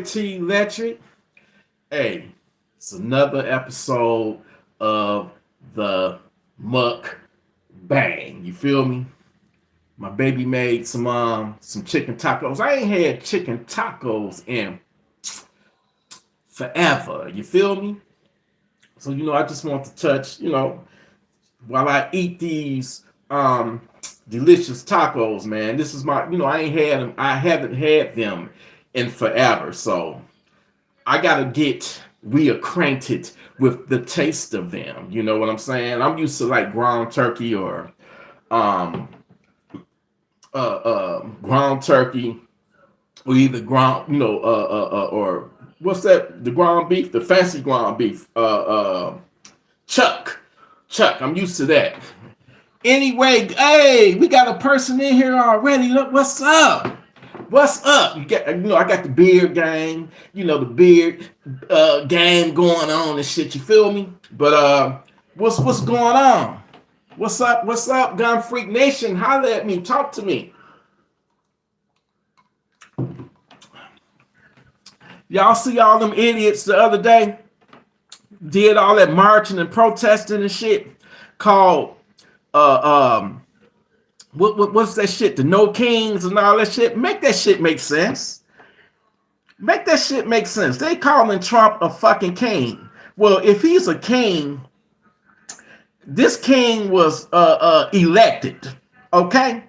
TElectrik. Hey, it's another episode of the Muck Bang. You feel me? My baby made some chicken tacos. I ain't had chicken tacos in forever. You feel me? So I just want to touch, while I eat these delicious tacos, man. This is my, I ain't had them. I haven't had them in forever. So I gotta get reacquainted with the taste of them. You know what I'm saying? I'm used to like ground turkey or um ground turkey or either ground, or what's that? The ground beef, the fancy ground beef, chuck, chuck. I'm used to that. Anyway, hey, we got a person in here already. Look, what's up? What's up? I got the beard gang, the beard game going on and shit. You feel me? But what's going on? What's up? What's up, Gun Freak Nation? Holla at me. Talk to me. Y'all see all them idiots the other day? Did all that marching and protesting and shit called what's that shit? The No Kings and all that shit. Make that shit make sense. Make that shit make sense. They calling Trump a fucking king. Well, if he's a king, this king was elected. Okay?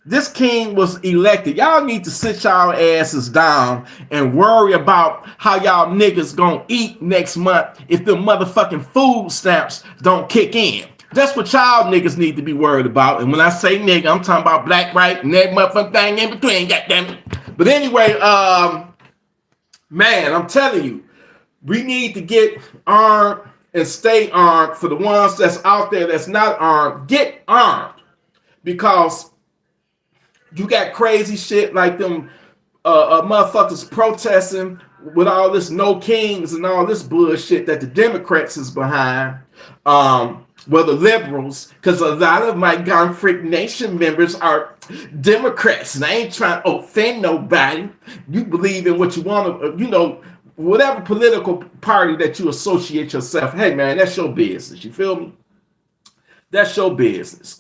This king was elected. Y'all need to sit y'all asses down and worry about how y'all niggas gonna eat next month if the motherfucking food stamps don't kick in. That's what y'all niggas need to be worried about. And when I say nigga, I'm talking about black, white, and that motherfucking thing in between, goddammit. But anyway, man, I'm telling you, we need to get armed and stay armed. For the ones that's out there that's not armed, get armed. Because you got crazy shit like them motherfuckers protesting with all this no kings and all this bullshit that the Democrats is behind. Well, the liberals, because a lot of my Gun Freak Nation members are Democrats, and I ain't trying to offend nobody. You believe in what you want to, whatever political party that you associate yourself. Hey, man, that's your business. You feel me? That's your business.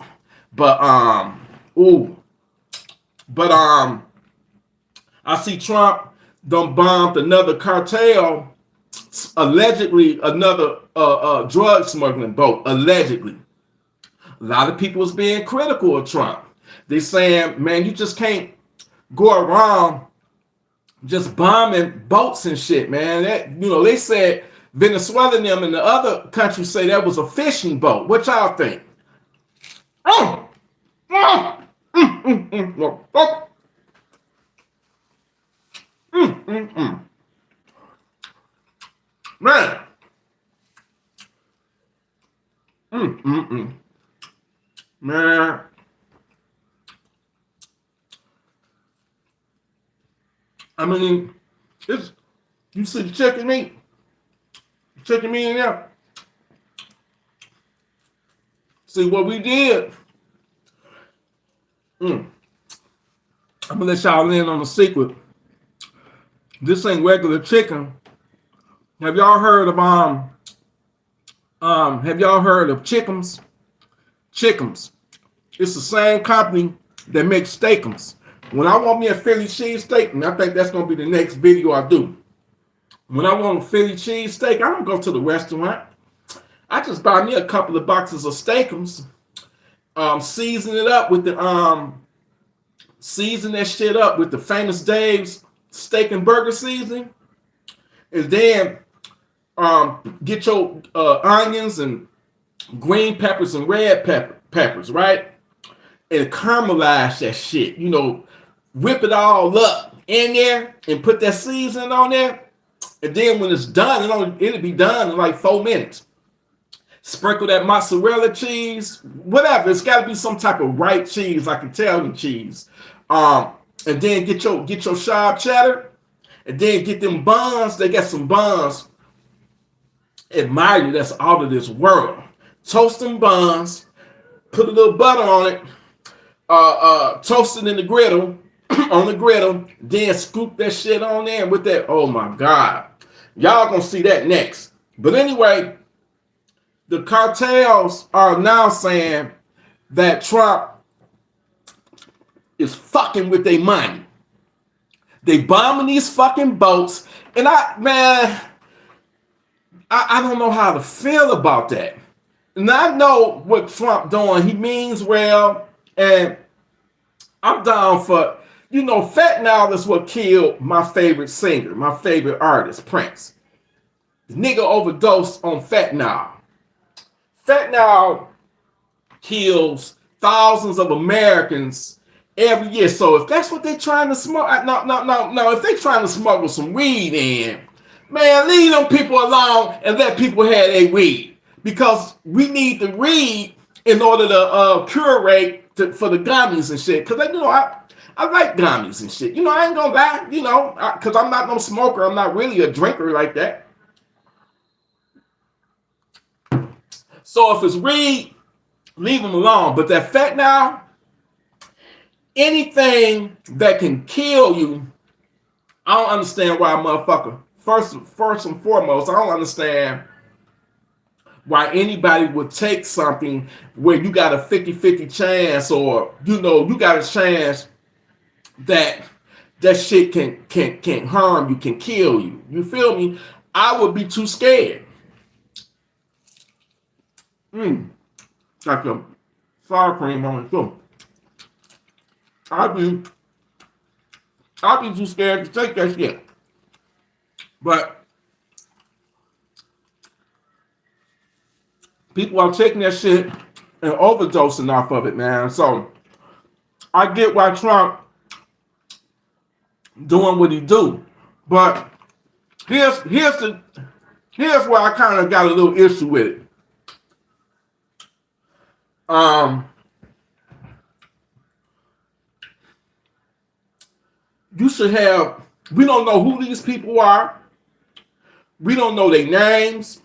But I see Trump done bombed another cartel, allegedly another drug smuggling boat, allegedly. A lot of people was being critical of Trump. They saying, man, you just can't go around just bombing boats and shit, man. That, they said Venezuela and them and the other countries say that was a fishing boat. What y'all think? Man. Man. I mean, you see the chicken meat? Chicken meat in there. See what we did? I'm gonna let y'all in on a secret. This ain't regular chicken. Have y'all heard of Chickums? Chickums. It's the same company that makes Steakums. When I want me a Philly cheesesteak, and I think that's gonna be the next video I do. When I want a Philly cheesesteak, I don't go to the restaurant. I just buy me a couple of boxes of Steakums, season it up with the season that shit up with the Famous Dave's steak and burger seasoning, and then get your onions and green peppers and red peppers, right? And caramelize that shit. Whip it all up in there and put that seasoning on there. And then when it's done, it'll be done in like 4 minutes. Sprinkle that mozzarella cheese, whatever. It's got to be some type of white cheese, like Italian cheese. And then get your sharp cheddar, and then get them buns. They got some buns. Admire you, that's out of this world. Toast them buns, put a little butter on it, toast it in the griddle, on the griddle, then scoop that shit on there with that. Oh my God. Y'all gonna see that next. But anyway, the cartels are now saying that Trump is fucking with their money. They bombing these fucking boats. And I don't know how to feel about that. And I know what Trump doing. He means well. And I'm down for, fentanyl is what killed my favorite singer, my favorite artist, Prince. The nigga overdosed on fentanyl. Fentanyl kills thousands of Americans every year. So if that's what they're trying to smuggle, no. If they're trying to smuggle some weed in, man, leave them people alone and let people have their weed. Because we need the weed in order to curate for the gummies and shit. Because, I like gummies and shit. I ain't gonna lie, because I'm not no smoker. I'm not really a drinker like that. So if it's weed, leave them alone. But that fentanyl, anything that can kill you, I don't understand why a motherfucker. First and foremost, I don't understand why anybody would take something where you got a 50-50 chance, or you got a chance that shit can harm you, can kill you. You feel me? I would be too scared. Got the sour cream on it too. I'd be too scared to take that shit. But people are taking that shit and overdosing off of it, man. So I get why Trump doing what he do. But here's where I kind of got a little issue with it. You should have, we don't know who these people are. We don't know their names.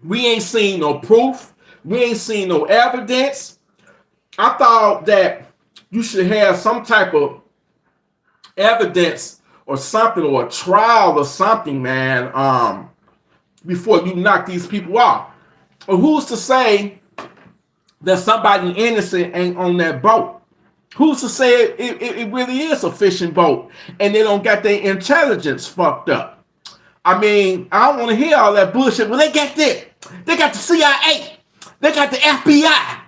We ain't seen no proof. We ain't seen no evidence. I thought that you should have some type of evidence or something, or a trial or something, man, before you knock these people off. Or who's to say that somebody innocent ain't on that boat? Who's to say it really is a fishing boat and they don't got their intelligence fucked up? I mean, I don't want to hear all that bullshit. Well, they got this. They got the CIA. They got the FBI.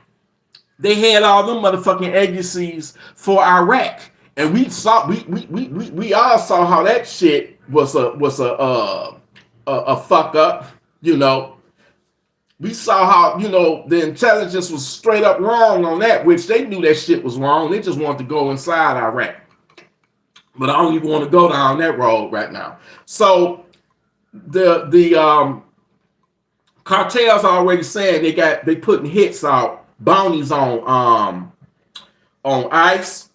They had all them motherfucking agencies for Iraq. And we all saw how that shit was a fuck up, We saw how, the intelligence was straight up wrong on that, which they knew that shit was wrong. They just wanted to go inside Iraq. But I don't even want to go down that road right now. So the cartels already saying they putting hits out, bounties on ICE,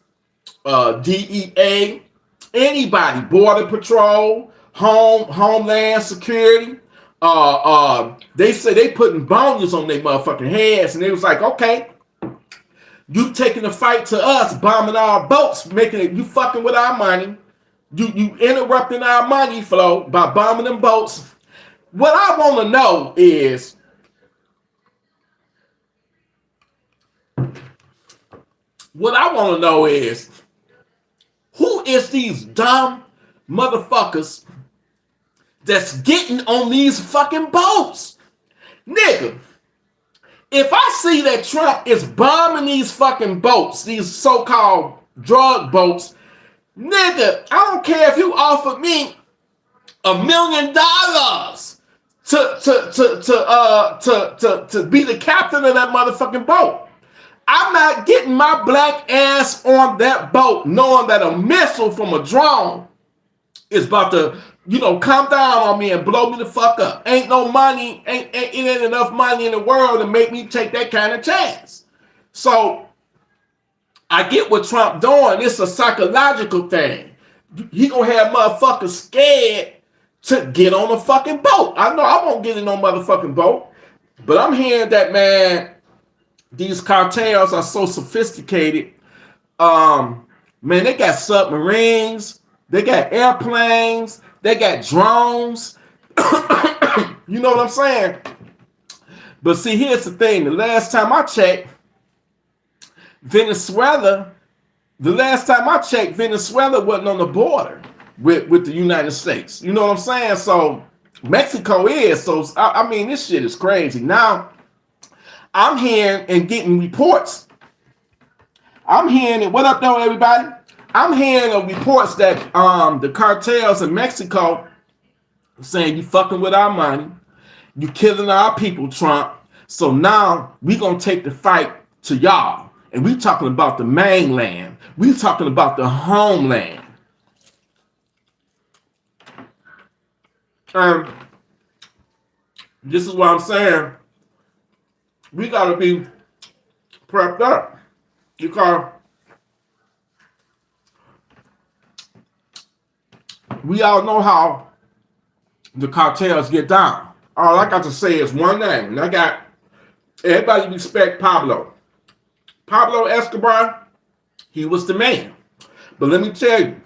DEA, anybody, Border Patrol, Homeland Security. They say they putting bounties on their motherfucking heads, and they was like, okay, you taking the fight to us, bombing our boats, making it, you fucking with our money, you interrupting our money flow by bombing them boats. What I want to know is, who is these dumb motherfuckers that's getting on these fucking boats? Nigga, if I see that Trump is bombing these fucking boats, these so-called drug boats, nigga, I don't care if you offered me $1 million to be the captain of that motherfucking boat. I'm not getting my black ass on that boat knowing that a missile from a drone is about to, come down on me and blow me the fuck up. Ain't no money, it ain't enough money in the world to make me take that kind of chance. So I get what Trump doing. It's a psychological thing. He gonna have motherfuckers scared to get on a fucking boat. I know I won't get in no motherfucking boat, but I'm hearing that, man, these cartels are so sophisticated. Man, they got submarines, they got airplanes, they got drones. You know what I'm saying? But see, here's the thing. The last time I checked, Venezuela wasn't on the border with the United States. You know what I'm saying? So Mexico is. So I mean, this shit is crazy. Now, I'm hearing and getting reports. I'm hearing it. What up, though, everybody? I'm hearing of reports that the cartels in Mexico saying you fucking with our money, you killing our people, Trump. So now we gonna take the fight to y'all, and we talking about the mainland. We talking about the homeland. This is what I'm saying. We gotta be prepped up because we all know how the cartels get down. All I got to say is one name, and I got everybody respect Pablo. Pablo Escobar, he was the man. But let me tell you,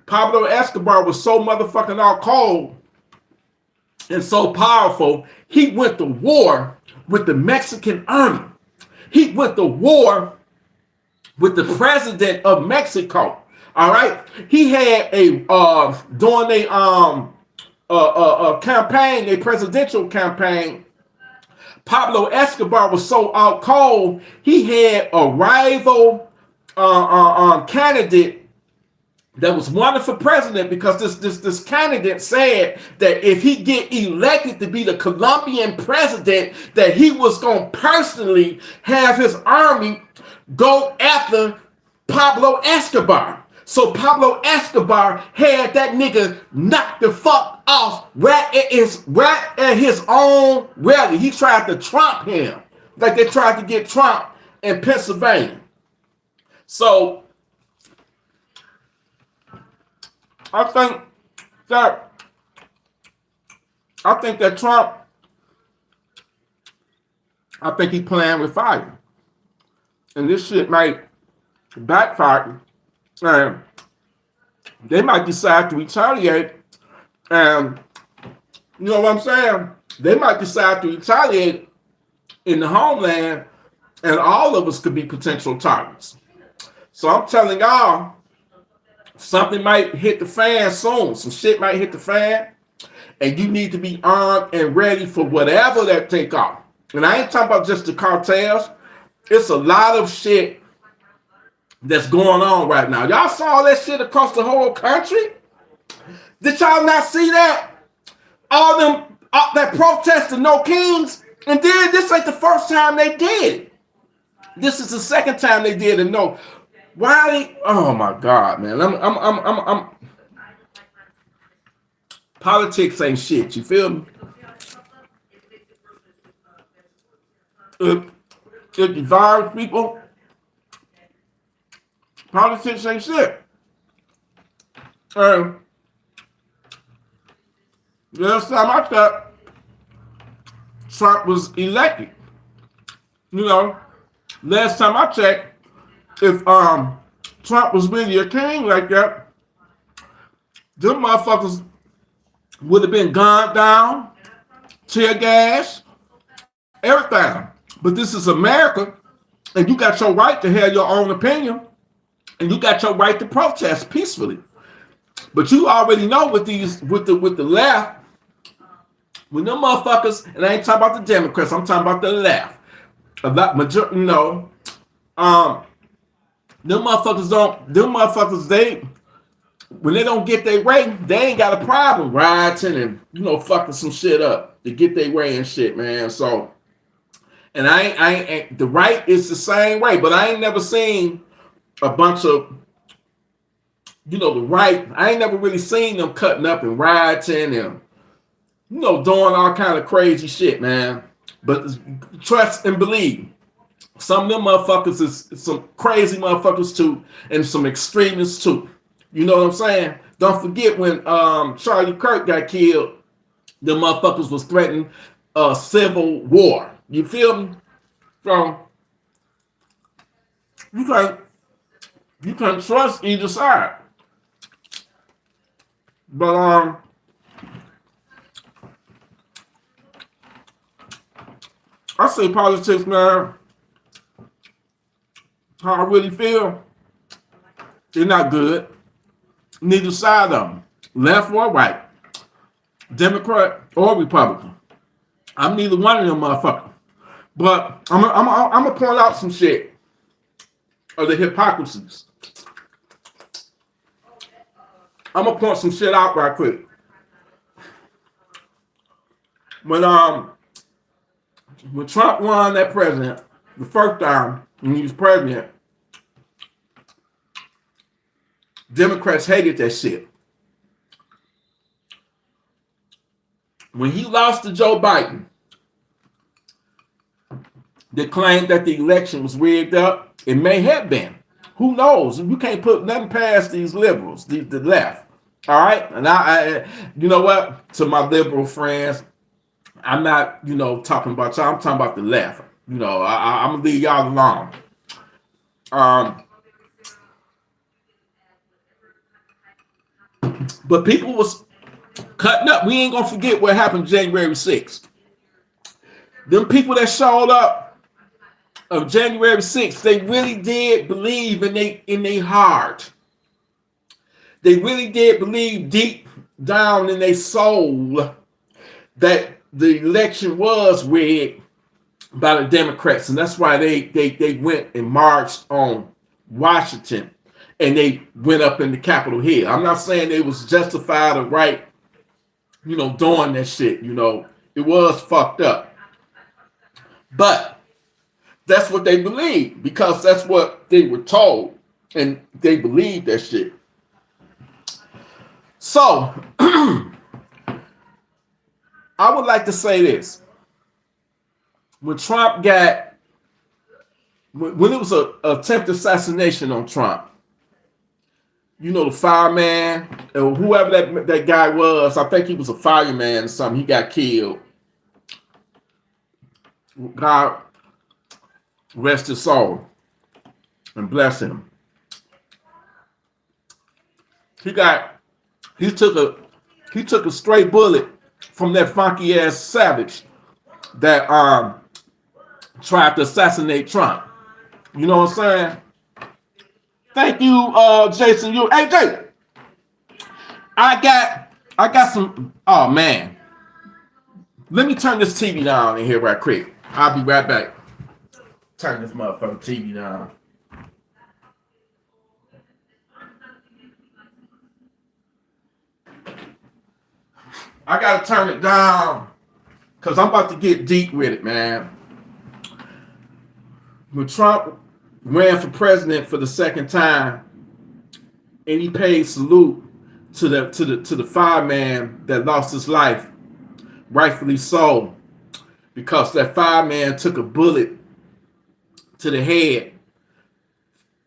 Pablo Escobar was so motherfucking out cold and so powerful, he went to war with the Mexican army. He went to war with the president of Mexico. All right, he had a during a campaign, a presidential campaign. Pablo Escobar was so out cold, he had a rival candidate that was running for president because this candidate said that if he get elected to be the Colombian president, that he was going to personally have his army go after Pablo Escobar. So Pablo Escobar had that nigga knocked the fuck off right at his own rally. He tried to trump him like they tried to get Trump in Pennsylvania. So I think that Trump, I think he playing with fire. And this shit might backfire. And they might decide to retaliate. And you know what I'm saying? They might decide to retaliate in the homeland, and all of us could be potential targets. So I'm telling y'all, something might hit the fan soon. Some shit might hit the fan, and you need to be armed and ready for whatever that take off. And I ain't talking about just the cartels. It's a lot of shit that's going on right now. Y'all saw that shit across the whole country? Did y'all not see that? All them that protest of no kings, and then this ain't the first time they did it. This is the second time they did it. No, why they? Oh my God, man! I'm politics ain't shit. You feel me? It divides people. Politics ain't shit. The last time I thought Trump was elected, you know, last time I checked, if Trump was really a king like that, them motherfuckers would have been gunned down, tear gas, everything. But this is America, and you got your right to have your own opinion. And you got your right to protest peacefully. But you already know with the left, when them motherfuckers, and I ain't talking about the Democrats, I'm talking about the left. Them motherfuckers, when they don't get their way, they ain't got a problem rioting and, fucking some shit up to get their way and shit, man. So, and I ain't the right is the same way, but I ain't never seen a bunch of, the right. I ain't never really seen them cutting up and rioting and, doing all kind of crazy shit, man. But trust and believe, some of them motherfuckers is some crazy motherfuckers too, and some extremists too. You know what I'm saying? Don't forget when Charlie Kirk got killed, the motherfuckers was threatening a civil war. You feel me? So you can't You can't trust either side. But I say politics, man. How I really feel, they're not good. Neither side of them, left or right, Democrat or Republican. I'm neither one of them motherfuckers. But I'm gonna point out some shit of the hypocrisies. I'm gonna point some shit out right quick. When Trump won that president the first time when he was president, Democrats hated that shit. When he lost to Joe Biden, they claimed that the election was rigged up. It may have been. Who knows? You can't put nothing past these liberals, the left. All right? And I you know what? To my liberal friends, I'm not, talking about y'all. I'm talking about the left. I'm going to leave y'all alone. But people was cutting up. We ain't going to forget what happened January 6th. Them people that showed up of January 6th, they really did believe in their heart. They really did believe deep down in their soul that the election was rigged by the Democrats, and that's why they went and marched on Washington, and they went up in the Capitol Hill. I'm not saying they was justified or right, doing that shit. It was fucked up, but that's what they believed because that's what they were told, and they believed that shit. So, I would like to say this. When Trump when it was an attempted assassination on Trump, the fireman, or whoever that guy was, I think he was a fireman or something, he got killed. God rest his soul and bless him. He took a stray bullet from that funky ass savage that tried to assassinate Trump. You know what I'm saying? Thank you, Jason. Hey, Jay. I got some. Oh man, let me turn this TV down in here right quick. I'll be right back. Turn this motherfucking TV down. I gotta turn it down because I'm about to get deep with it, man. When Trump ran for president for the second time, and he paid salute to the fireman that lost his life, rightfully so, because that fireman took a bullet to the head,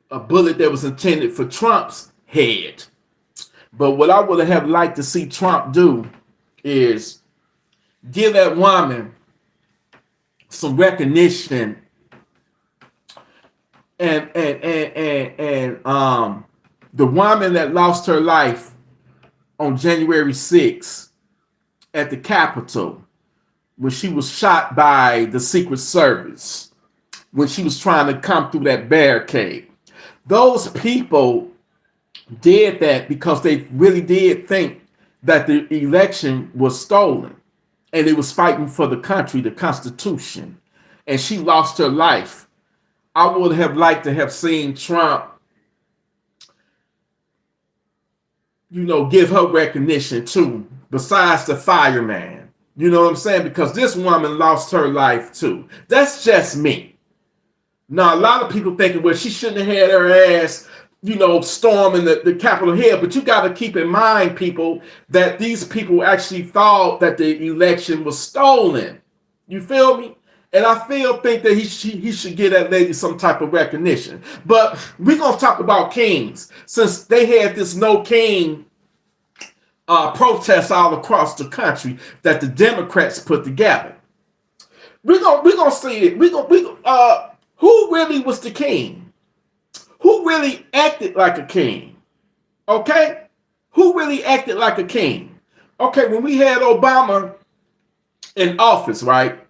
a bullet that was intended for Trump's head. But what I would have liked to see Trump do is give that woman some recognition and the woman that lost her life on January 6th at the Capitol when she was shot by the Secret Service when she was trying to come through that barricade. Those people did that because they really did think that the election was stolen and they was fighting for the country, the Constitution, and she lost her life. I would have liked to have seen Trump, give her recognition too, besides the fireman. You know what I'm saying? Because this woman lost her life too. That's just me. Now, a lot of people thinking, well, she shouldn't have had her ass, storming the Capitol Hill. But you got to keep in mind, people, that these people actually thought that the election was stolen. You feel me? And I think that he should give that lady some type of recognition. But we're going to talk about kings, since they had this no king protests all across the country that the Democrats put together. We're gonna see it. Who really was the king? Who really acted like a king? Okay? Who really acted like a king? Okay, when we had Obama in office, right?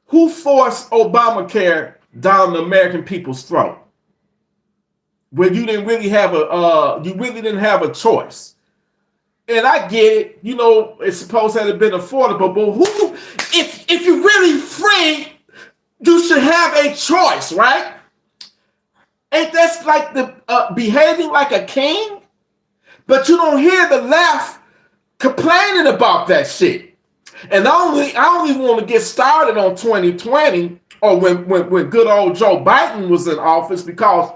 Who forced Obamacare down the American people's throat? When you didn't really have you really didn't have a choice. And I get it, you know, it's supposed to have been affordable, but who, if you're really free, you should have a choice, right? Ain't that like the behaving like a king? But you don't hear the left complaining about that shit. And I don't even want to get started on 2020 or when good old Joe Biden was in office, because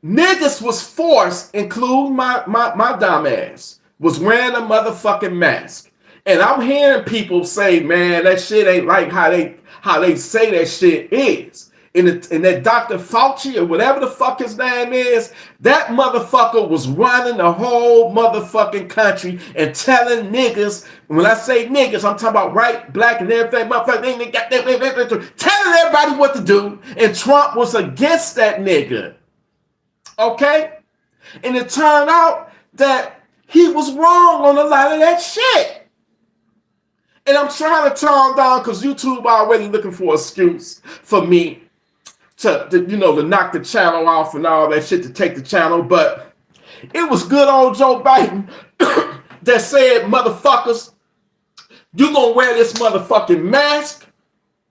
niggas was forced, including my dumb ass, was wearing a motherfucking mask. And I'm hearing people say, man, that shit ain't like how they say that shit is. And that Dr. Fauci or whatever the fuck his name is, that motherfucker was running the whole motherfucking country and telling niggas, when I say niggas, I'm talking about white, black, and everything, motherfucker, telling everybody what to do. And Trump was against that nigga. Okay? And it turned out that he was wrong on a lot of that shit. And I'm trying to calm down because YouTube already looking for an excuse for me to knock the channel off and all that shit, to take the channel. But it was good old Joe Biden that said, motherfuckers, you gonna wear this motherfucking mask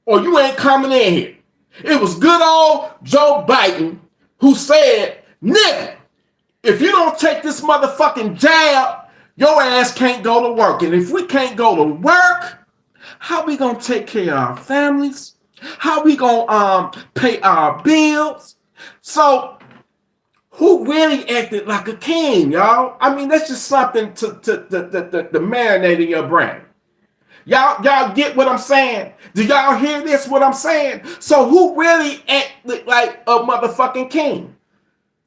or you ain't coming in here. It was good old Joe Biden who said, nigga, if you don't take this motherfucking jab, your ass can't go to work. And if we can't go to work, how we gonna take care of our families? How we gonna pay our bills? So who really acted like a king, y'all? I mean, that's just something to marinate in your brain. Y'all get what I'm saying? Do y'all hear this, what I'm saying? So who really acted like a motherfucking king?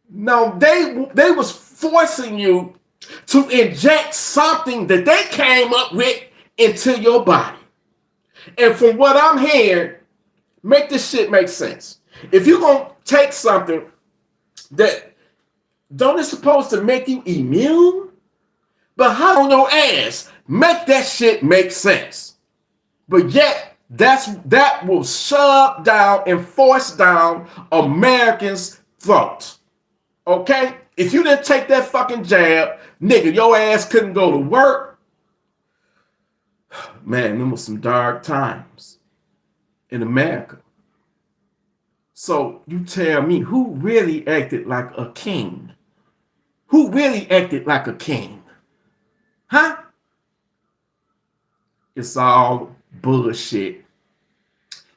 No, they was forcing you to inject something that they came up with into your body. And from what I'm hearing, make this shit make sense. If you're going to take something that don't it's supposed to make you immune, but how on your ass make that shit make sense? But yet, that will shove down and force down Americans' throats. Okay? If you didn't take that fucking jab, nigga, your ass couldn't go to work. Man, them was some dark times in America. So you tell me, who really acted like a king? Who really acted like a king? Huh? It's all bullshit.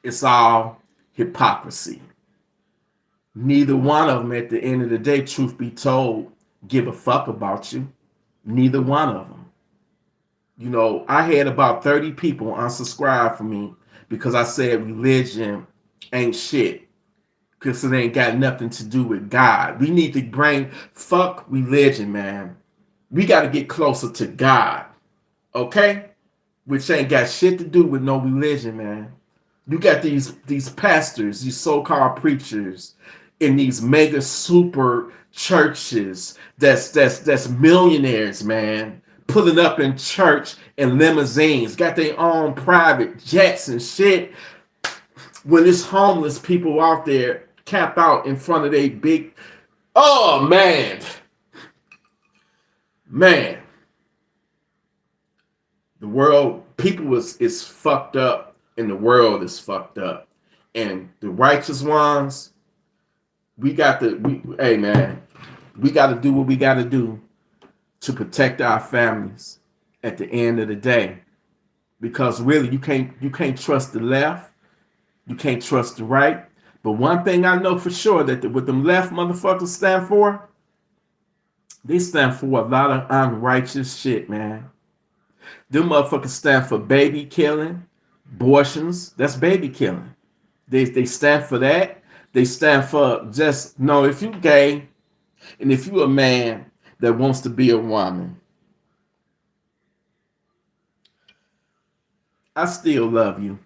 It's all hypocrisy. Neither one of them at the end of the day, truth be told, give a fuck about you. Neither one of them. You know, I had about 30 people unsubscribe from me because I said religion ain't shit, because it ain't got nothing to do with God. We need to fuck religion, man. We got to get closer to God, okay? Which ain't got shit to do with no religion, man. You got these pastors, these so-called preachers in these mega super churches that's millionaires, man, pulling up in church in limousines, got their own private jets and shit, when there's homeless people out there camped out in front of their big, oh man, the world, people is fucked up, and the world is fucked up, and the righteous ones, hey man, we got to do what we got to do to protect our families at the end of the day, because really you can't trust the left, you can't trust the right. But one thing I know for sure, that what them left motherfuckers stand for, they stand for a lot of unrighteous shit, man. Them motherfuckers stand for baby killing, abortions. That's baby killing. They stand for that. They stand for just, no, if you gay and if you a man that wants to be a woman, I still love you.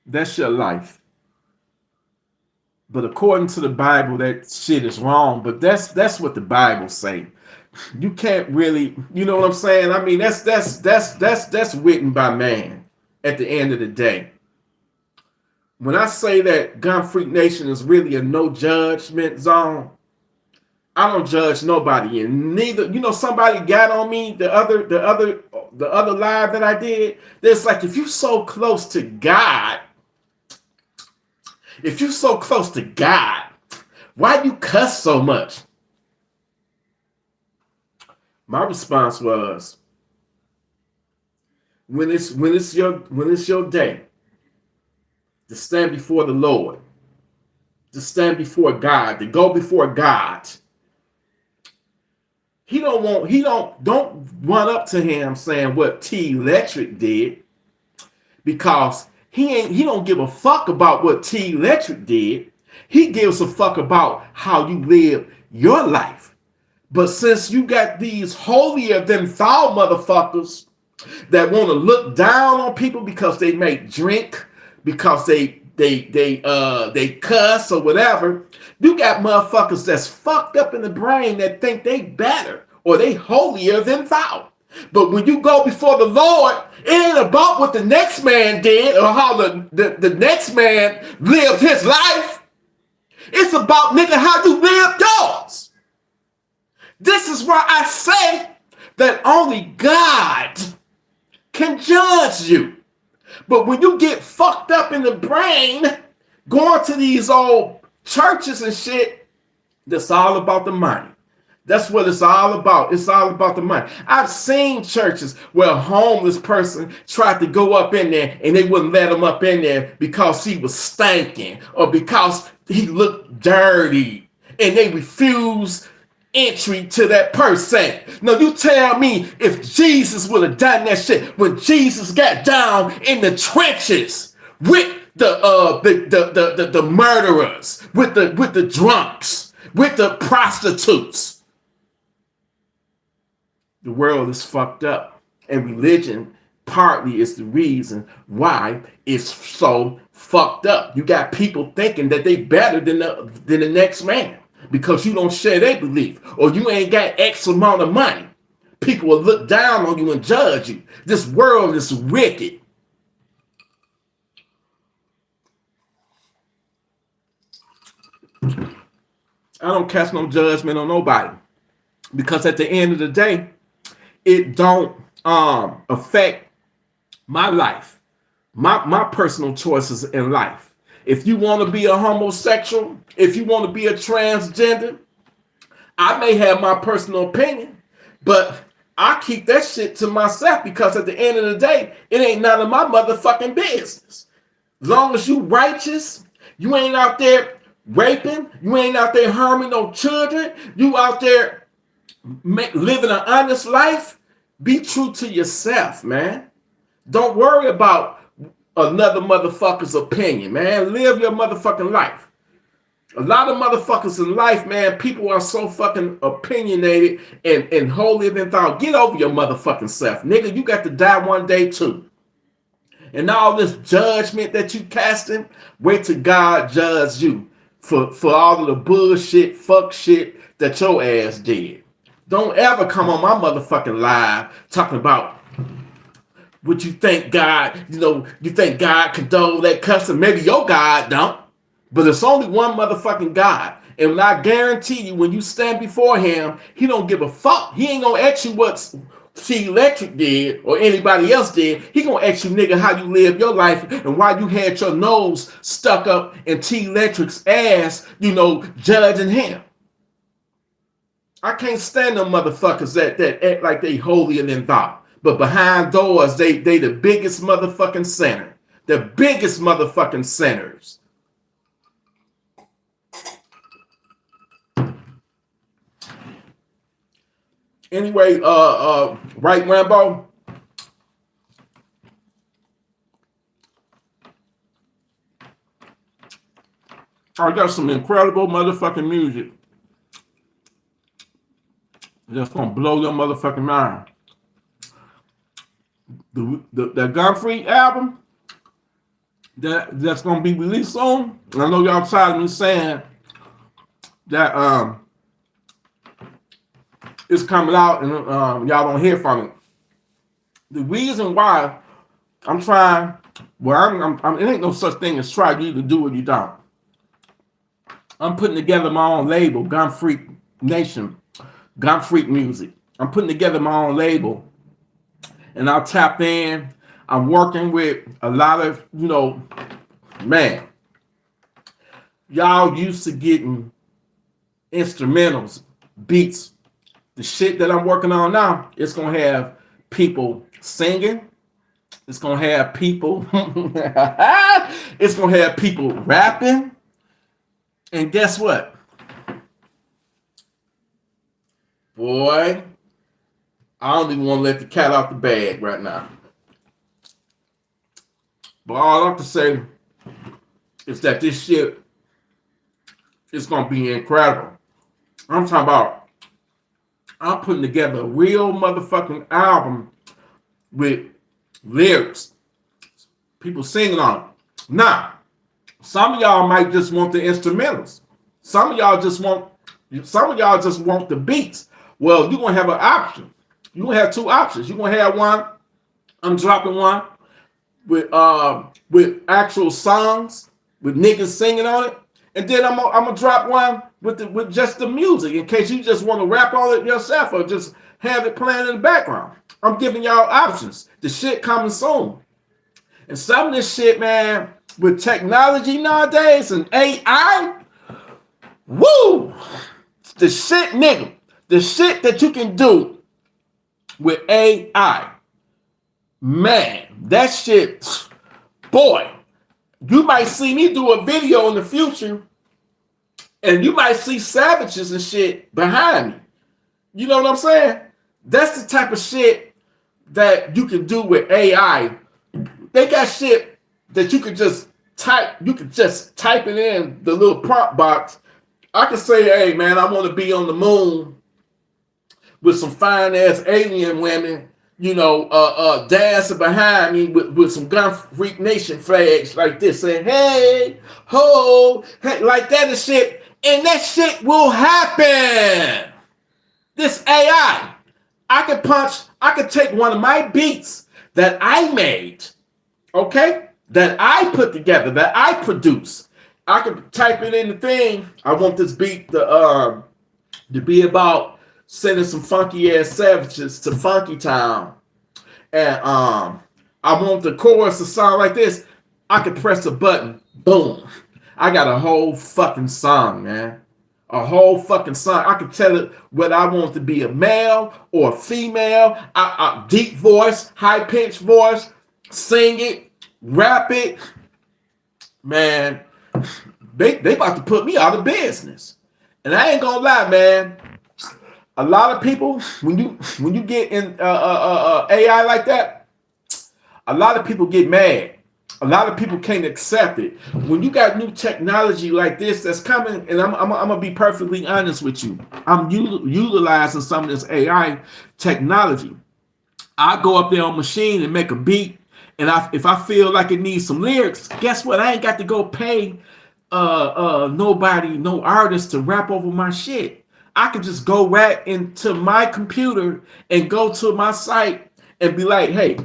That's your life. But according to the Bible, that shit is wrong. But that's what the Bible say. You can't really, you know what I'm saying? I mean, that's written by man at the end of the day. When I say that Gun Freak Nation is really a no judgment zone, I don't judge nobody, and neither, you know, somebody got on me the other live that I did. There's like, if you so close to God, if you so close to God, why you cuss so much? My response was, when it's your day to stand before the Lord, to stand before God, to go before God. Don't run up to him saying what TElectrik did, because he don't give a fuck about what TElectrik did. He gives a fuck about how you live your life. But since you got these holier than thou motherfuckers that want to look down on people because they make drink, because they cuss or whatever, you got motherfuckers that's fucked up in the brain that think they better or they holier than thou. But when you go before the Lord, it ain't about what the next man did or how the next man lived his life. It's about, nigga, how you lived yours. This is why I say that only God can judge you. But when you get fucked up in the brain, going to these old churches and shit, that's all about the money. That's what it's all about. It's all about the money. I've seen churches where a homeless person tried to go up in there and they wouldn't let him up in there because he was stinking or because he looked dirty, and they refused entry to that person. Now you tell me, if Jesus would have done that shit when Jesus got down in the trenches with the murderers, with the drunks, with the prostitutes. The world is fucked up, and religion partly is the reason why it's so fucked up. You got people thinking that they better than the next man because you don't share their belief, or you ain't got X amount of money. People will look down on you and judge you. This world is wicked. I don't cast no judgment on nobody, because at the end of the day, it don't affect my life, my personal choices in life. If you want to be a homosexual, if you want to be a transgender, I may have my personal opinion, but I keep that shit to myself, because at the end of the day, it ain't none of my motherfucking business. As long as you righteous, you ain't out there raping, you ain't out there harming no children, you out there living an honest life, be true to yourself, man. Don't worry about another motherfucker's opinion, man. Live your motherfucking life. A lot of motherfuckers in life, man, people are so fucking opinionated and holier than thou. Get over your motherfucking self, nigga. You got to die one day too. And all this judgment that you casting, wait till God judge you for all of the bullshit, fuck shit that your ass did. Don't ever come on my motherfucking live talking about what you think God, you think God condone that cussing. Maybe your God don't, but it's only one motherfucking God. And I guarantee you, when you stand before him, he don't give a fuck. He ain't gonna ask you what TElectrik did or anybody else did. He gonna ask you, nigga, how you live your life and why you had your nose stuck up in TElectrik's ass, judging him. I can't stand them motherfuckers that act like they holier than thou. But behind doors, they the biggest motherfucking sinner. The biggest motherfucking sinners. Anyway, right, Rambo? I got some incredible motherfucking music that's gonna blow your motherfucking mind. The Gun Freak album, that's gonna be released soon. I know y'all tired of me saying that it's coming out and y'all don't hear from it. The reason why I'm trying, well, it ain't no such thing as try. You either do or you don't. I'm putting together my own label, Gun Freak Nation, Gun Freak Music. I'm putting together my own label, and I'll tap in. I'm working with a lot of, man, y'all used to getting instrumentals, beats. The shit that I'm working on now, it's gonna have people singing. It's gonna have people. It's gonna have people rapping. And guess what? Boy, I don't even want to let the cat out the bag right now. But all I have to say is that this shit is gonna be incredible. I'm talking about, I'm putting together a real motherfucking album with lyrics, people singing on it. Now, some of y'all might just want the instrumentals. Some of y'all just want the beats. Well, you're gonna have an option. You're gonna have two options. You're gonna have one. I'm dropping one with actual songs with niggas singing on it, and then I'm gonna drop one with just the music in case you just want to rap on it yourself or just have it playing in the background. I'm giving y'all options. The shit coming soon, and some of this shit, man, with technology nowadays and AI, woo, the shit, nigga, the shit that you can do with AI, man, that shit, boy, you might see me do a video in the future and you might see savages and shit behind me. You know what I'm saying? That's the type of shit that you can do with AI. They got shit that you could just type. You could just type it in the little prompt box. I can say, hey, man, I want to be on the moon with some fine ass alien women, dancing behind me with some Gun Freak Nation flags like this, saying, hey, ho, hey, like that and shit. And that shit will happen. This AI, I could take one of my beats that I made, okay, that I put together, that I produce. I could type it in the thing. I want this beat to be about sending some funky ass savages to Funky Town, and I want the chorus to sound like this. I could press a button, boom. I got a whole fucking song, man. A whole fucking song. I could tell it whether I want it to be a male or a female. Deep voice, high pitched voice, sing it, rap it. Man, they about to put me out of business. And I ain't gonna lie, man. A lot of people, when you get in AI like that, a lot of people get mad. A lot of people can't accept it. When you got new technology like this that's coming, and I'm gonna be perfectly honest with you, I'm utilizing some of this AI technology. I go up there on machine and make a beat, and if I feel like it needs some lyrics, guess what? I ain't got to go pay no artist to rap over my shit. I can just go right into my computer and go to my site and be like, hey,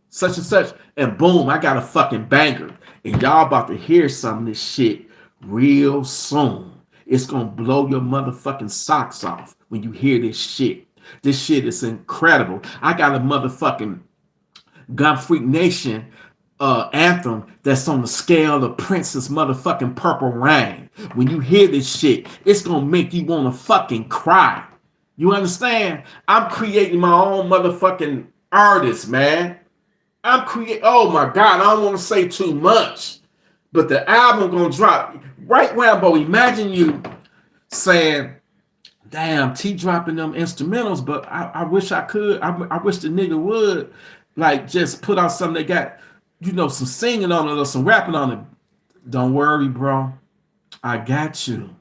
such and such, and boom, I got a fucking banger. And y'all about to hear some of this shit real soon. It's gonna blow your motherfucking socks off when you hear this shit. This shit is incredible. I got a motherfucking Gun Freak Nation anthem that's on the scale of Prince's motherfucking Purple Rain. When you hear this shit, it's gonna make you wanna fucking cry. You understand? I'm creating my own motherfucking artist, man. Oh my God, I don't want to say too much, but the album gonna drop. Right, Rambo, imagine you saying, damn, T dropping them instrumentals, but I wish I could. I wish the nigga would like just put out something that got, some singing on it or some rapping on it. Don't worry, bro. I got you.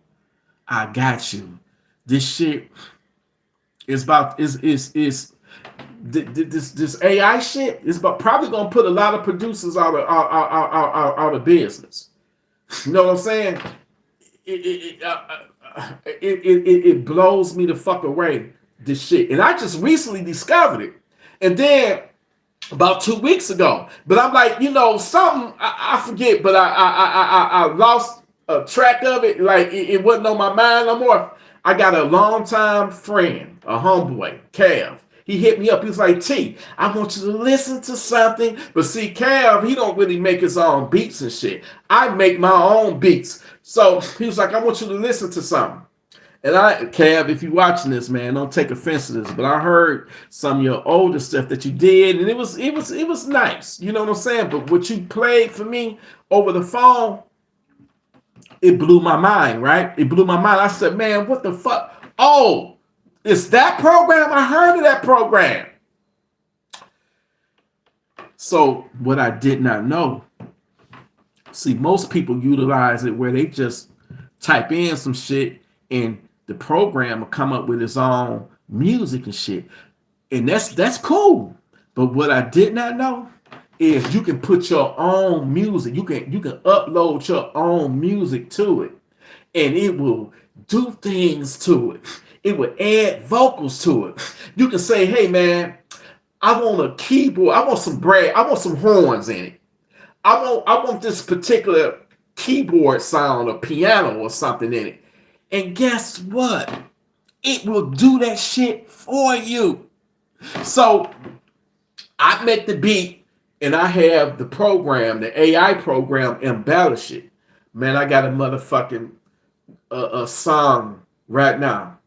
This shit is this AI shit is probably gonna put a lot of producers out of business. You know what I'm saying? It blows me the fuck away, this shit. And I just recently discovered it. And then about 2 weeks ago, but I'm like, something I forget, but I lost track of it. Like it wasn't on my mind no more. I got a longtime friend, a homeboy, Cav. He hit me up. He was like, T, I want you to listen to something. But see, Cav, he don't really make his own beats and shit. I make my own beats. So he was like, I want you to listen to something. And Cav, if you're watching this, man, don't take offense to this, but I heard some of your older stuff that you did, and it was nice. You know what I'm saying? But what you played for me over the phone, it blew my mind, right? It blew my mind. I said, man, what the fuck? Oh, it's that program? I heard of that program. So what I did not know, see, most people utilize it where they just type in some shit and the program will come up with its own music and shit. And that's cool. But what I did not know is you can put your own music. You can upload your own music to it. And it will do things to it. It will add vocals to it. You can say, hey man, I want a keyboard. I want some horns in it. I want this particular keyboard sound or piano or something in it. And guess what? It will do that shit for you. So I make the beat and I have the program, the AI program, embellish it. Man, I got a motherfucking a song right now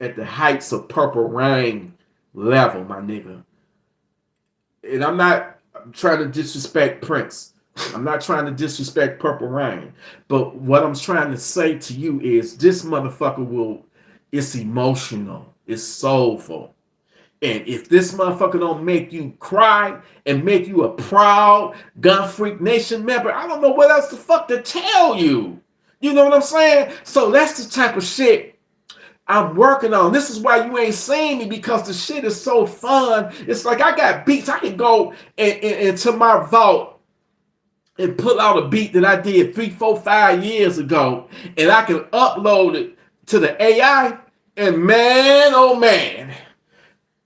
at the heights of Purple Rain level, my nigga. And I'm not trying to disrespect Prince. I'm not trying to disrespect Purple Rain. But what I'm trying to say to you is this motherfucker it's emotional. It's soulful. And if this motherfucker don't make you cry and make you a proud Gun Freak Nation member, I don't know what else the fuck to tell you. You know what I'm saying? So that's the type of shit I'm working on. This is why you ain't seeing me, because the shit is so fun. It's like I got beats. I can go into my vault and pull out a beat that I did 3, 4, 5 years ago, and I can upload it to the AI, and man, oh man,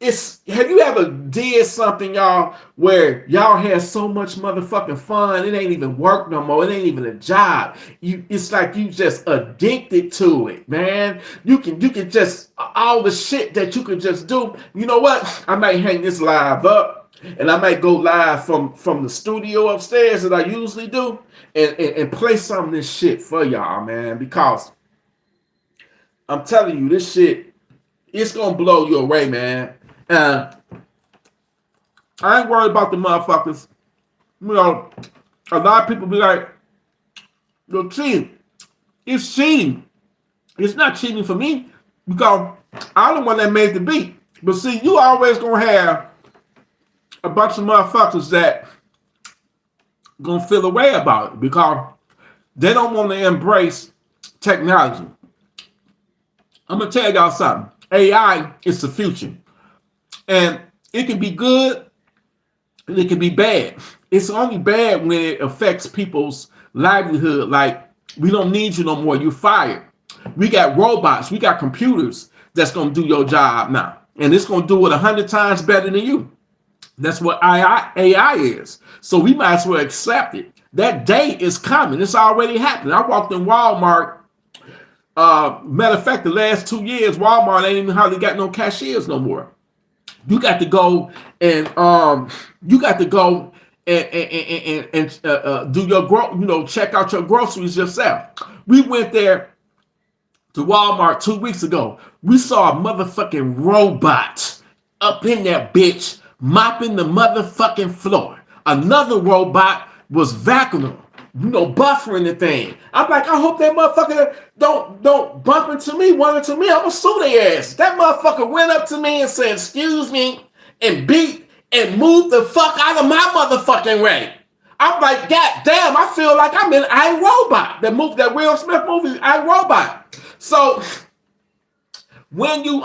have you ever did something, y'all, where y'all had so much motherfucking fun, it ain't even work no more, it ain't even a job. It's like you just addicted to it, man. You can just, all the shit that you can just do. You know what? I might hang this live up. And I might go live from the studio upstairs that I usually do and play some of this shit for y'all, man. Because I'm telling you, this shit, it's going to blow you away, man. I ain't worried about the motherfuckers. You know, a lot of people be like, you're cheating. It's cheating. It's not cheating for me because I'm the one that made the beat. But see, you always going to have a bunch of motherfuckers that gonna feel a way about it because they don't want to embrace technology. I'm gonna tell y'all something. AI is the future, and it can be good and it can be bad. It's only bad when it affects people's livelihood. Like, we don't need you no more. You're fired. We got robots. We got computers that's gonna do your job now, and it's gonna do it 100 times better than you. That's what AI is. So we might as well accept it. That day is coming. It's already happening. I walked in Walmart. Matter of fact, the last 2 years, Walmart ain't even hardly got no cashiers no more. You got to go and do your check out your groceries yourself. We went there to Walmart 2 weeks ago. We saw a motherfucking robot up in that bitch, mopping the motherfucking floor. Another robot was vacuuming, buffering the thing. I'm like, I hope that motherfucker don't bump into me, run into me. I'm gonna sue their ass. That motherfucker went up to me and said, excuse me, and beat and moved the fuck out of my motherfucking way. I'm like, God damn, I feel like I'm in iRobot. That Will Smith movie, iRobot. So when you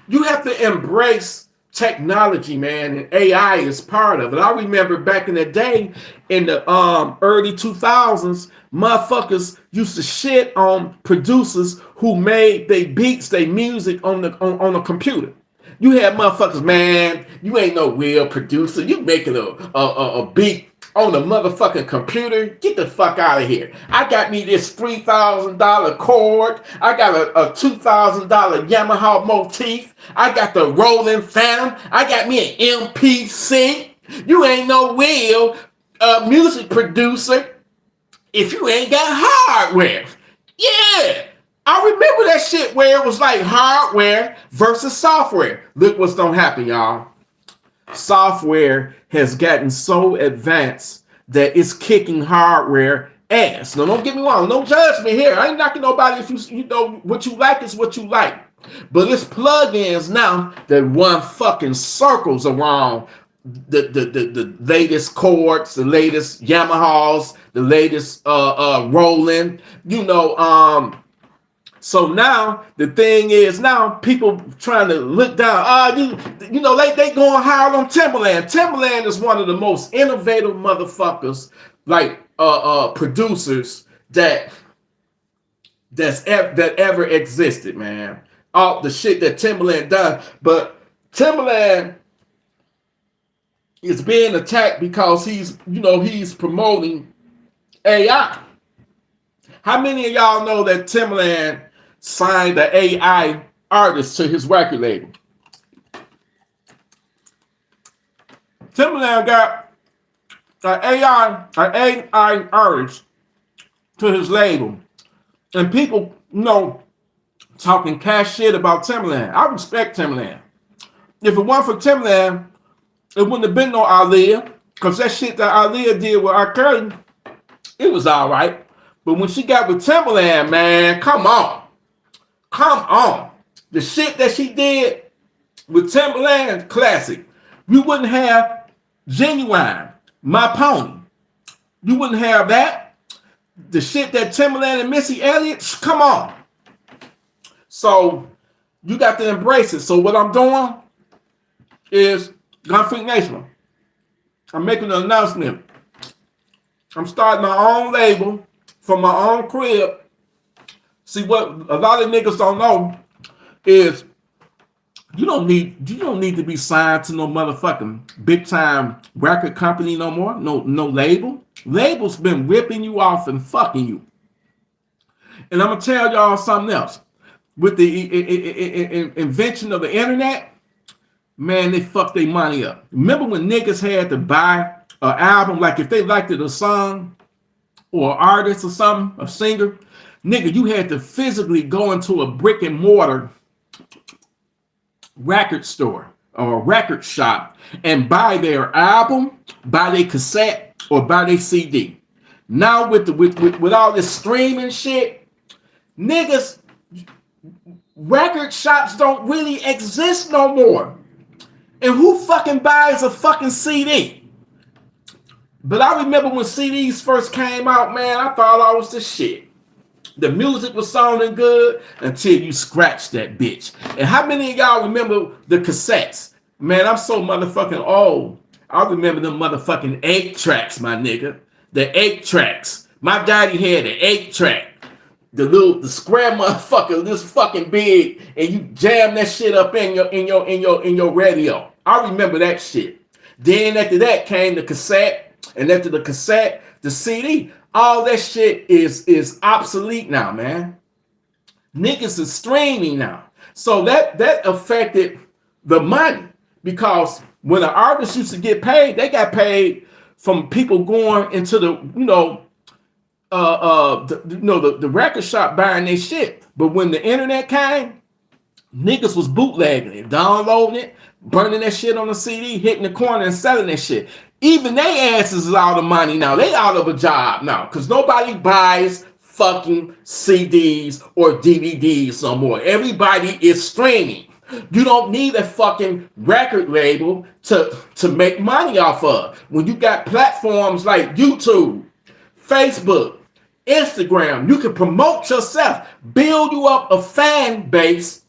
You have to embrace technology, man, and AI is part of it. I remember back in the day, in the early 2000s, motherfuckers used to shit on producers who made their beats, their music on the computer. You had motherfuckers, man, you ain't no real producer. You making a beat on the motherfucking computer. Get the fuck out of here. I got me this $3,000 cord. I got a $2,000 Yamaha motif. I got the Rolling Phantom. I got me an MPC. You ain't no real music producer if you ain't got hardware. Yeah. I remember that shit where it was like hardware versus software. Look what's gonna happen, y'all. Software has gotten so advanced that it's kicking hardware ass. Now, don't get me wrong. Don't judge me here. I ain't knocking nobody. If you know what you like is what you like. But it's plugins now that run fucking circles around the latest chords, the latest Yamahas, the latest Roland. So now the thing is, now people trying to look down. They going hard on Timbaland. Timbaland is one of the most innovative motherfuckers, like producers that ever existed, man. All the shit that Timbaland done, but Timbaland is being attacked because he's promoting AI. How many of y'all know that Timbaland signed the AI artist to his record label? Timbaland got an AI artist to his label. And people, talking cash shit about Timbaland. I respect Timbaland. If it weren't for Timbaland, it wouldn't have been no Aaliyah. Because that shit that Aaliyah did with R. Kelly, it was all right. But when she got with Timbaland, man, come on. The shit that she did with Timbaland, classic. You wouldn't have Genuine, My Pony. You wouldn't have that. The shit that Timbaland and Missy Elliott, come on. So you got to embrace it. So what I'm doing is Gunfreak Nation. I'm making an announcement. I'm starting my own label from my own crib. See, what a lot of niggas don't know is you don't need to be signed to no motherfucking big time record company no more. No label. Labels been ripping you off and fucking you. And I'm gonna tell y'all something else. With the invention of the internet, man, they fucked their money up. Remember when niggas had to buy an album, like if they liked it, a song or an artist or something, a singer, nigga, you had to physically go into a brick and mortar record store or a record shop and buy their album, buy their cassette, or buy their CD. Now with all this streaming shit, niggas, record shops don't really exist no more. And who fucking buys a fucking CD? But I remember when CDs first came out, man, I thought I was the shit. The music was sounding good until you scratched that bitch. And how many of y'all remember the cassettes? Man, I'm so motherfucking old. I remember them motherfucking 8 tracks, my nigga. The 8 tracks. My daddy had an 8 track. The square motherfucker, this fucking big, and you jam that shit up in your radio. I remember that shit. Then after that came the cassette, and after the cassette, the CD. All that shit is obsolete now, man. Niggas is streaming now. So that affected the money, because when an artist used to get paid, they got paid from people going into the record shop buying their shit. But when the internet came, niggas was bootlegging it, downloading it, burning that shit on the CD, hitting the corner and selling that shit. Even they asses is out of money now. They out of a job now because nobody buys fucking CDs or DVDs no more. Everybody is streaming. You don't need a fucking record label to make money off of. When you got platforms like YouTube, Facebook, Instagram, you can promote yourself, build you up a fan base,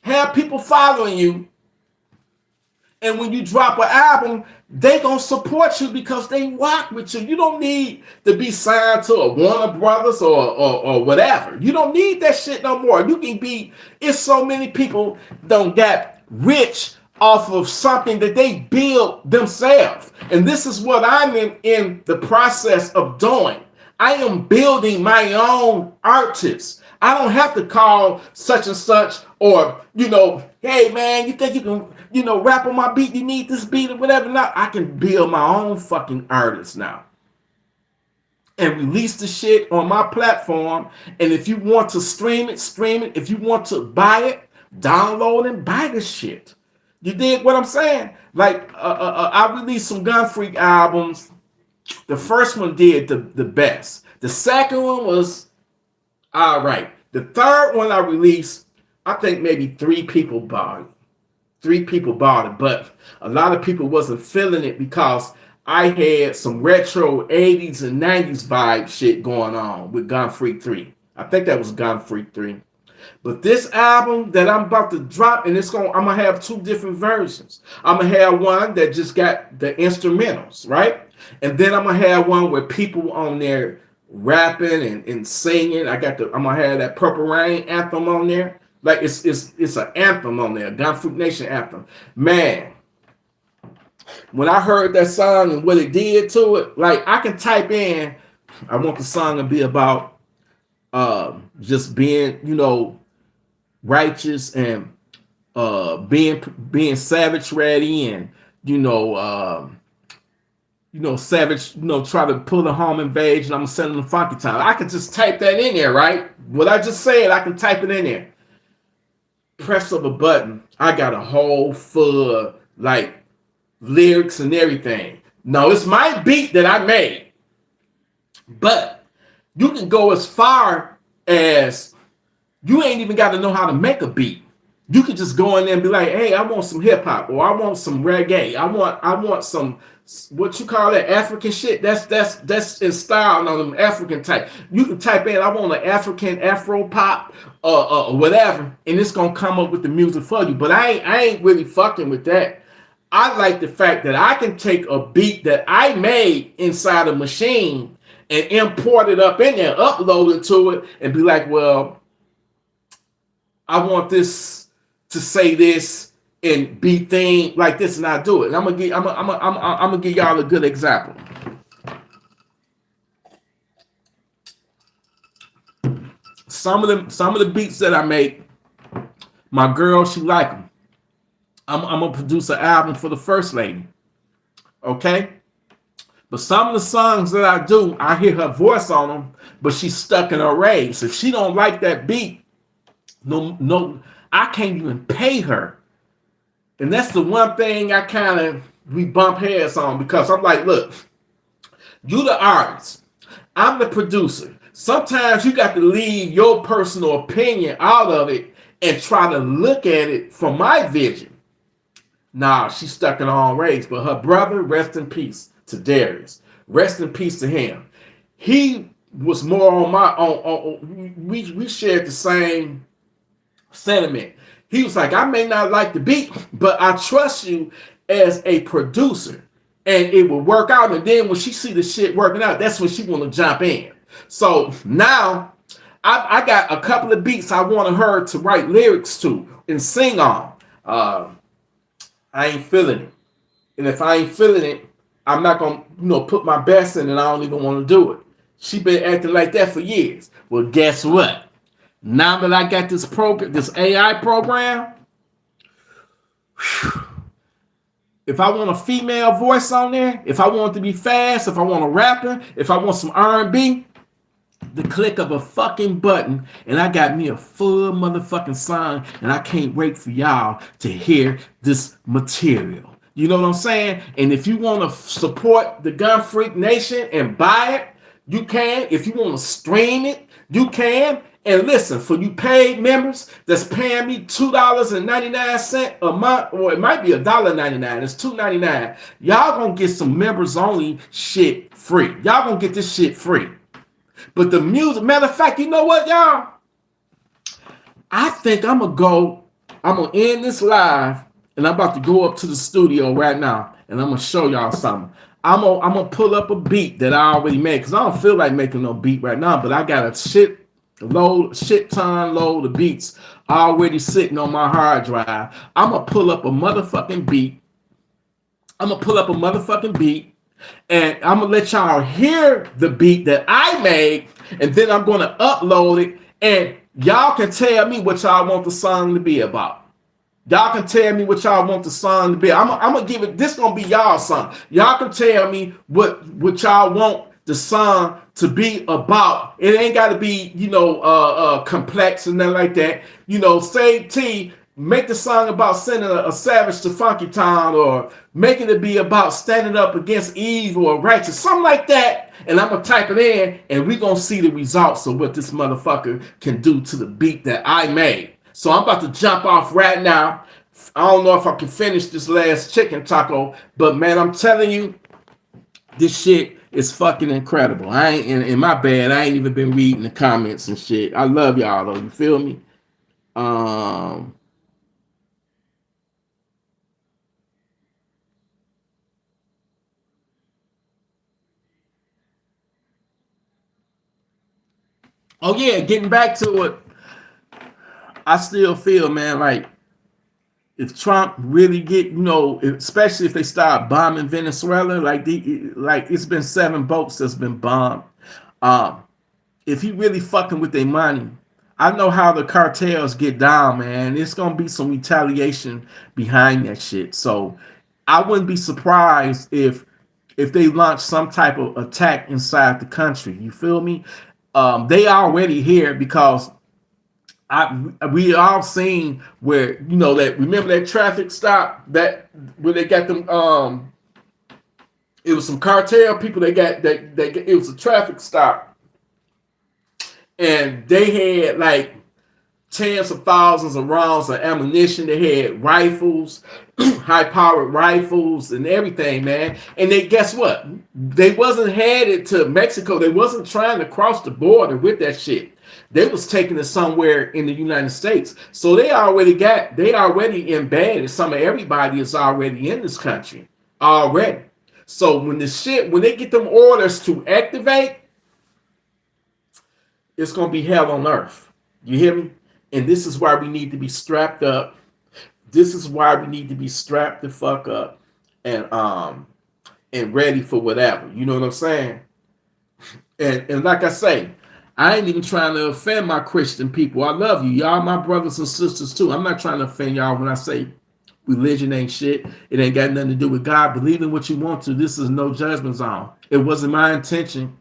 have people following you, and when you drop an album, they gonna support you because they rock with you. You don't need to be signed to a Warner Brothers or whatever. You don't need that shit no more. You can be. It's so many people don't get rich off of something that they build themselves, and this is what I'm in the process of doing. I am building my own artists. I don't have to call such and such or, hey man, you think you can, rap on my beat? You need this beat or whatever. Now I can build my own fucking artists now and release the shit on my platform. And if you want to stream it, stream it. If you want to buy it, download and buy the shit. You dig what I'm saying? Like I released some Gun Freak albums. The first one did the best. The second one was all right. The third one I released, I think maybe 3 people bought it. 3 people bought it, but a lot of people wasn't feeling it because I had some retro 80s and 90s vibe shit going on with Gun Freak 3. I think that was Gun Freak 3. But this album that I'm about to drop, and I'm gonna have 2 different versions. I'm gonna have one that just got the instrumentals, right? And then I'm gonna have one where people on there rapping and singing. I'm gonna have that Purple Rain anthem on there. Like it's an anthem on there, Gun Freak Nation anthem. Man, when I heard that song and what it did to it, like I can type in, I want the song to be about just being, righteous and being savage ready and savage, try to pull the home invasion. I'm sending the funky time. I could just type that in there, right? What I just said, I can type it in there. Press of a button, I got a whole full like lyrics and everything. No, it's my beat that I made, but you can go as far as you ain't even got to know how to make a beat. You could just go in there and be like, hey, I want some hip hop, or I want some reggae. I want some, what you call that, African shit. That's in style on them African type. You can type in, I want an African Afro pop or whatever, and it's gonna come up with the music for you. But I ain't really fucking with that. I like the fact that I can take a beat that I made inside a machine and import it up in there, upload it to it, and be like, well, I want this to say this and be themed like this, and I do it. And I'm gonna give y'all a good example. Some of the beats that I make, my girl, she like them. I'm gonna produce an album for the first lady, okay? But some of the songs that I do, I hear her voice on them, but she's stuck in her rage. If she don't like that beat, no, I can't even pay her. And that's the one thing we bump heads on, because I'm like, look, you the artist, I'm the producer. Sometimes you got to leave your personal opinion out of it and try to look at it from my vision. Nah, she's stuck in her own rage. But her brother, rest in peace to Darius. Rest in peace to him. He was more on my own. We shared the same sentiment. He was like, I may not like the beat, but I trust you as a producer, and it will work out. And then when she see the shit working out, that's when she want to jump in. So now I got a couple of beats I wanted her to write lyrics to and sing on. I ain't feeling it. And if I ain't feeling it, I'm not going to put my best in, and I don't even want to do it. She been acting like that for years. Well, guess what? Now that I got this AI program, if I want a female voice on there, if I want it to be fast, if I want a rapper, if I want some R&B, the click of a fucking button, and I got me a full motherfucking song, and I can't wait for y'all to hear this material. You know what I'm saying? And if you want to support the Gun Freak Nation and buy it, you can. If you want to stream it, you can. And listen, for you paid members that's paying me $2.99 a month, or it might be $1.99, it's $2.99. Y'all gonna get some members only shit free. Y'all gonna get this shit free. But the music, matter of fact, you know what, y'all? I think I'm gonna go I'm gonna end this live, and I'm about to go up to the studio right now, and I'm gonna show y'all something. I'm gonna pull up a beat that I already made because I don't feel like making no beat right now, but I got a shit ton load of beats already sitting on my hard drive. I'm gonna pull up a motherfucking beat. And I'm gonna let y'all hear the beat that I made, and then I'm gonna upload it, and y'all can tell me what y'all want the song to be about. Y'all can tell me what y'all want the song to be. I'm gonna give it. This gonna be y'all song. Y'all can tell me what y'all want the song to be about. It ain't got to be complex and nothing like that. Say T. Make the song about sending a savage to Funky Town, or making it be about standing up against evil or righteous, something like that. And I'm gonna type it in, and we're gonna see the results of what this motherfucker can do to the beat that I made. So I'm about to jump off right now. I don't know if I can finish this last chicken taco, but man, I'm telling you, this shit is fucking incredible. I ain't in my bad. I ain't even been reading the comments and shit. I love y'all though. You feel me? Oh yeah, getting back to it. I still feel, man, like if Trump really get, especially if they start bombing Venezuela, like it's been 7 boats that's been bombed. If he really fucking with their money, I know how the cartels get down, man. It's gonna be some retaliation behind that shit. So I wouldn't be surprised if they launch some type of attack inside the country. You feel me? They already here because we all seen where that, remember that traffic stop that where they got them it was some cartel people they got that it was a traffic stop, and they had like tens of thousands of rounds of ammunition. They had rifles, high-powered rifles and everything, man. And they, guess what? They wasn't headed to Mexico. They wasn't trying to cross the border with that shit. They was taking it somewhere in the United States. So they already embedded. Some of everybody is already in this country already. So when they get them orders to activate, it's gonna be hell on earth. You hear me? And this is why we need to be strapped up. This is why we need to be strapped the fuck up and ready for whatever. You know what I'm saying? And like I say, I ain't even trying to offend my Christian people. I love you. Y'all my brothers and sisters too. I'm not trying to offend y'all when I say religion ain't shit. It ain't got nothing to do with God. Believe in what you want to. This is no judgment zone. It wasn't my intention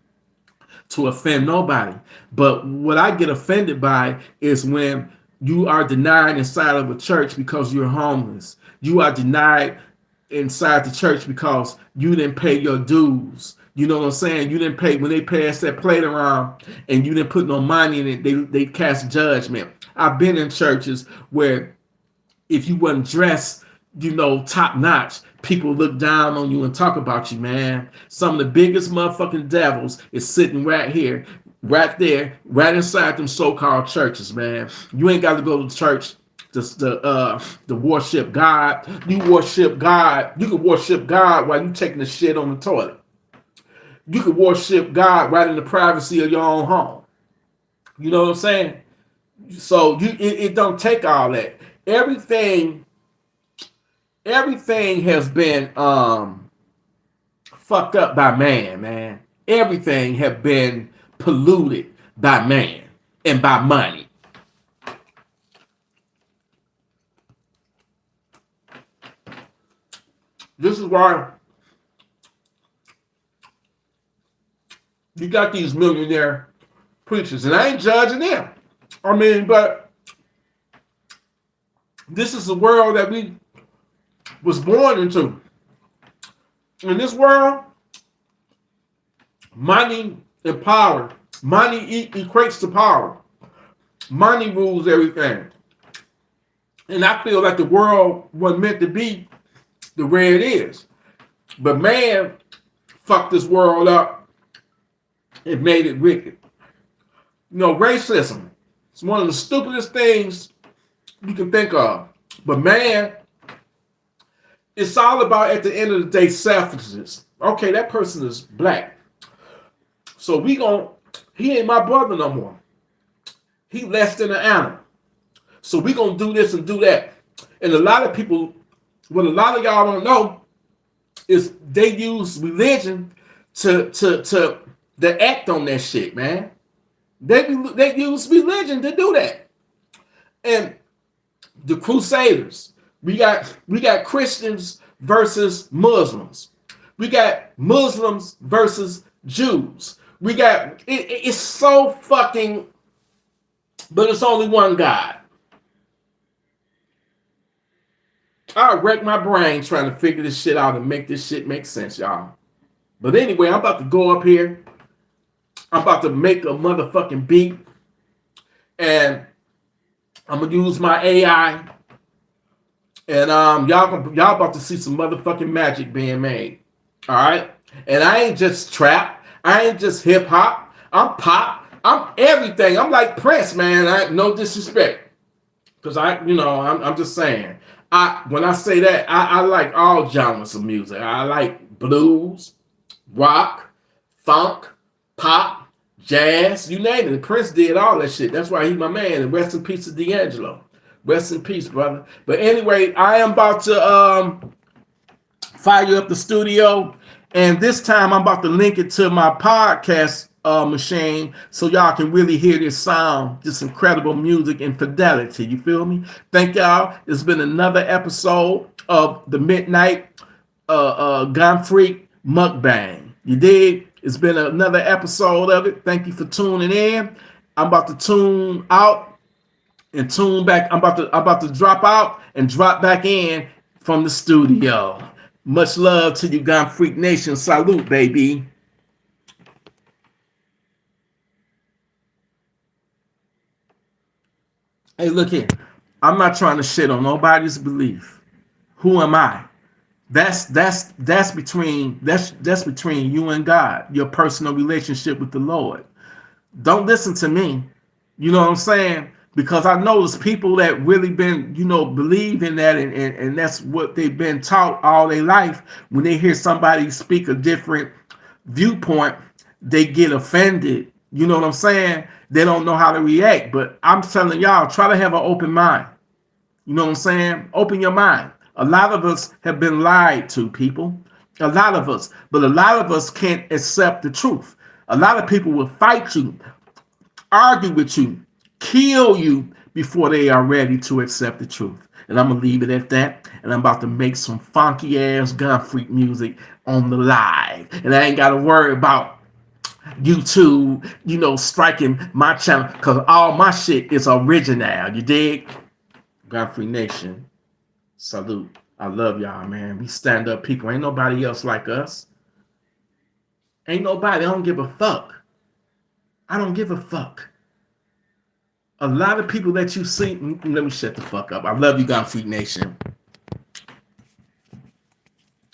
to offend nobody. But what I get offended by is when you are denied inside of a church because you're homeless. You are denied inside the church because you didn't pay your dues. You know what I'm saying? You didn't pay when they passed that plate around and you didn't put no money in it. They cast judgment. I've been in churches where if you wasn't dressed, top notch, people look down on you and talk about you, man. Some of the biggest motherfucking devils is sitting right here, right there, right inside them so-called churches, man. You ain't got to go to church to worship God. You worship God. You can worship God while you taking the shit on the toilet. You can worship God right in the privacy of your own home. You know what I'm saying? So it don't take all that. Everything has been fucked up by man. Everything have been polluted by man and by money. This is why you got these millionaire preachers, and I ain't judging them. I mean, but this is the world that we was born into. In this world, money and power. Money equates to power. Money rules everything. And I feel like the world wasn't meant to be the way it is. But man fucked this world up and made it wicked. Racism. It's one of the stupidest things you can think of. But man, it's all about, at the end of the day, selfishness. Okay, that person is black. So he ain't my brother no more. He less than an animal. So we gonna do this and do that. And a lot of people, what a lot of y'all don't know is they use religion to act on that shit, man. They use religion to do that. And the Crusaders, we got Christians versus Muslims. We got Muslims versus Jews. We got it's so fucking, but it's only one God. I wreck my brain trying to figure this shit out and make this shit make sense, y'all. But anyway, I'm about to go up here. I'm about to make a motherfucking beat. And I'm gonna use my AI. And y'all about to see some motherfucking magic being made. Alright? And I ain't just trap. I ain't just hip hop. I'm pop. I'm everything. I'm like Prince, man. No disrespect. Because I'm just saying. When I say that, I like all genres of music. I like blues, rock, funk, pop, jazz, you name it. Prince did all that shit. That's why he's my man. And rest in peace to D'Angelo. Rest in peace, brother. But anyway, I am about to fire up the studio. And this time I'm about to link it to my podcast machine so y'all can really hear this sound, this incredible music and fidelity. You feel me? Thank y'all. It's been another episode of the Midnight Gun Freak Mukbang. You dig? It's been another episode of it. Thank you for tuning in. I'm about to tune out and tune back. I'm about to drop out and drop back in from the studio. Much love to you, Gun Freak Nation. Salute, baby. Hey, look here. I'm not trying to shit on nobody's belief. Who am I? That's between you and God, your personal relationship with the Lord. Don't listen to me. You know what I'm saying? Because I know there's people that really been, believe in that, and that's what they've been taught all their life. When they hear somebody speak a different viewpoint, they get offended. You know what I'm saying? They don't know how to react. But I'm telling y'all, try to have an open mind. You know what I'm saying? Open your mind. A lot of us have been lied to, people. A lot of us. But a lot of us can't accept the truth. A lot of people will fight you, argue with you, kill you before they are ready to accept the truth. And I'm going to leave it at that. And I'm about to make some funky ass Gun Freak music on the live. And I ain't got to worry about YouTube, striking my channel, because all my shit is original. You dig? Gun Freak Nation, salute. I love y'all, man. We stand up people. Ain't nobody else like us. Ain't nobody. I don't give a fuck. I don't give a fuck. A lot of people that you see, let me shut the fuck up. I love you, Gun Freak Nation.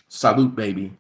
Salute, baby.